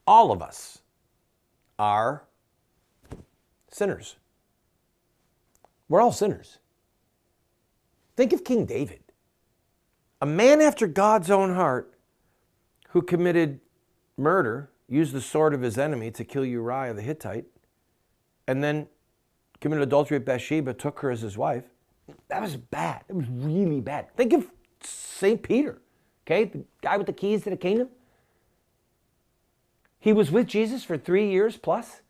All of us are sinners. We're all sinners. Think of King David, a man after God's own heart who committed murder, used the sword of his enemy to kill Uriah the Hittite, and then committed adultery with Bathsheba, took her as his wife. That was bad. It was really bad. Think of St. Peter, okay, the guy with the keys to the kingdom. He was with Jesus for 3 years plus.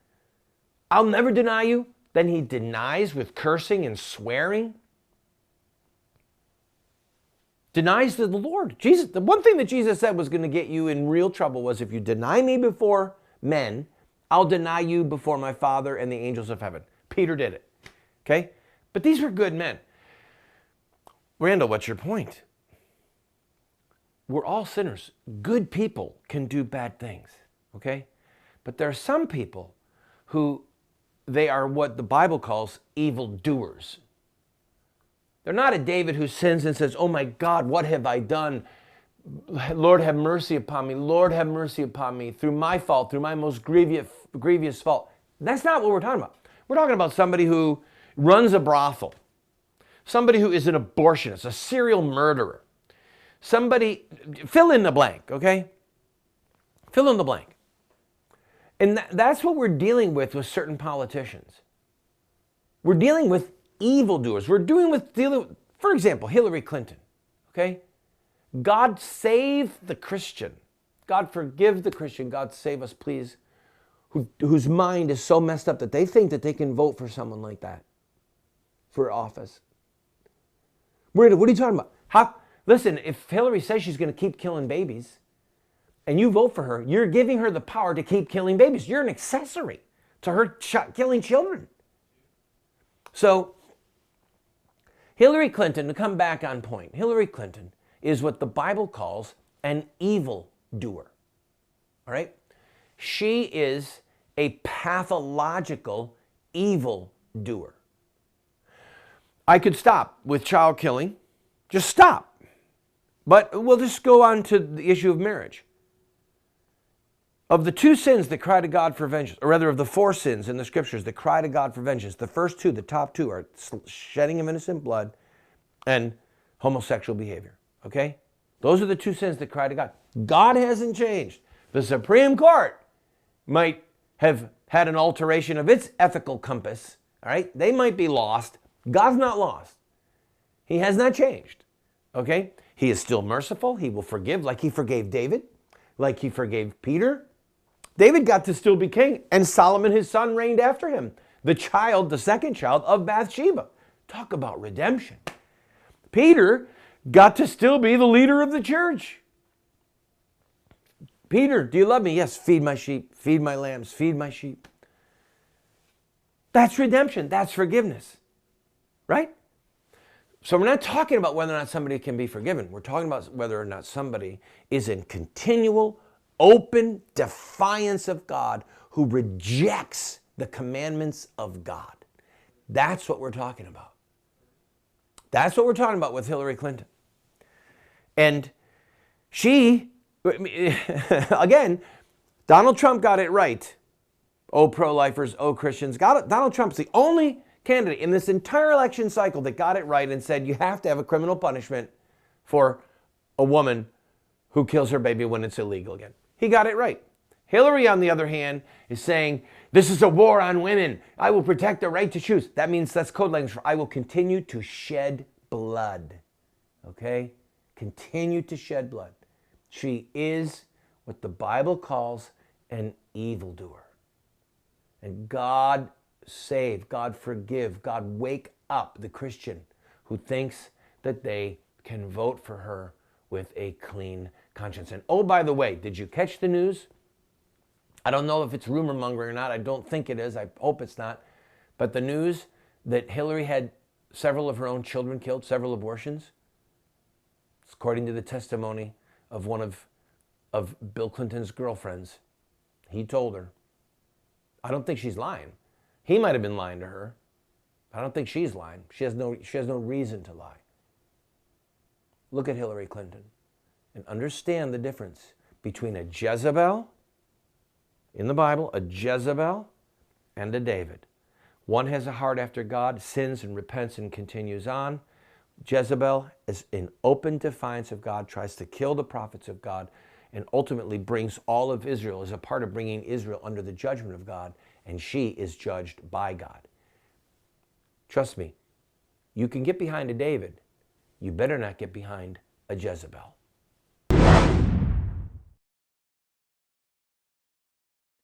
I'll never deny you. Then he denies with cursing and swearing. Denies to the Lord. Jesus, the one thing that Jesus said was going to get you in real trouble was, if you deny me before men, I'll deny you before my Father and the angels of heaven. Peter did it. Okay? But these were good men. Randall, what's your point? We're all sinners. Good people can do bad things. Okay? But there are some people who they are what the Bible calls evil doers. They're not a David who sins and says, oh my God, what have I done? Lord, have mercy upon me. Lord, have mercy upon me through my fault, through my most grievous fault. That's not what we're talking about. We're talking about somebody who runs a brothel, somebody who is an abortionist, a serial murderer, somebody, fill in the blank, okay? Fill in the blank. And that's what we're dealing with certain politicians. We're dealing with evildoers. We're dealing with, for example, Hillary Clinton, okay? God save the Christian. God forgive the Christian. God save us, please, whose mind is so messed up that they think that they can vote for someone like that for office. What are you talking about? Listen, if Hillary says she's going to keep killing babies, and you vote for her, you're giving her the power to keep killing babies. You're an accessory to her killing children. So, Hillary Clinton, to come back on point, Hillary Clinton is what the Bible calls an evil doer. All right? She is a pathological evil doer. I could stop with child killing. Just stop. But we'll just go on to the issue of marriage. Of the two sins that cry to God for vengeance, or rather of the four sins in the scriptures that cry to God for vengeance, the first two, the top two, are shedding of innocent blood and homosexual behavior. Okay? Those are the two sins that cry to God. God hasn't changed. The Supreme Court might have had an alteration of its ethical compass. All right? They might be lost. God's not lost. He has not changed. Okay? He is still merciful. He will forgive like he forgave David, like he forgave Peter. David got to still be king, and Solomon, his son, reigned after him. The second child of Bathsheba. Talk about redemption. Peter got to still be the leader of the church. Peter, do you love me? Yes, feed my sheep, feed my lambs, feed my sheep. That's redemption. That's forgiveness. Right? So we're not talking about whether or not somebody can be forgiven. We're talking about whether or not somebody is in continual, open defiance of God, who rejects the commandments of God. That's what we're talking about. That's what we're talking about with Hillary Clinton. And she, again, Donald Trump got it right. Oh, pro-lifers, oh, Christians. Donald Trump's the only candidate in this entire election cycle that got it right and said you have to have a criminal punishment for a woman who kills her baby when it's illegal again. He got it right. Hillary, on the other hand, is saying, this is a war on women. I will protect the right to choose. That means that's code language for I will continue to shed blood. Okay? Continue to shed blood. She is what the Bible calls an evildoer. And God save, God forgive, God wake up the Christian who thinks that they can vote for her with a clean conscience. And oh, by the way, did you catch the news? I don't know if it's rumor mongering or not. I don't think it is. I hope it's not. But the news that Hillary had several of her own children killed, several abortions, according to the testimony of one of Bill Clinton's girlfriends. He told her. I don't think she's lying. He might have been lying to her. I don't think she's lying. She has no reason to lie. Look at Hillary Clinton and understand the difference between a Jezebel in the Bible, a Jezebel and a David. One has a heart after God, sins and repents and continues on. Jezebel is in open defiance of God, tries to kill the prophets of God, and ultimately brings all of Israel, as a part of bringing Israel under the judgment of God, and she is judged by God. Trust me, you can get behind a David. You better not get behind a Jezebel.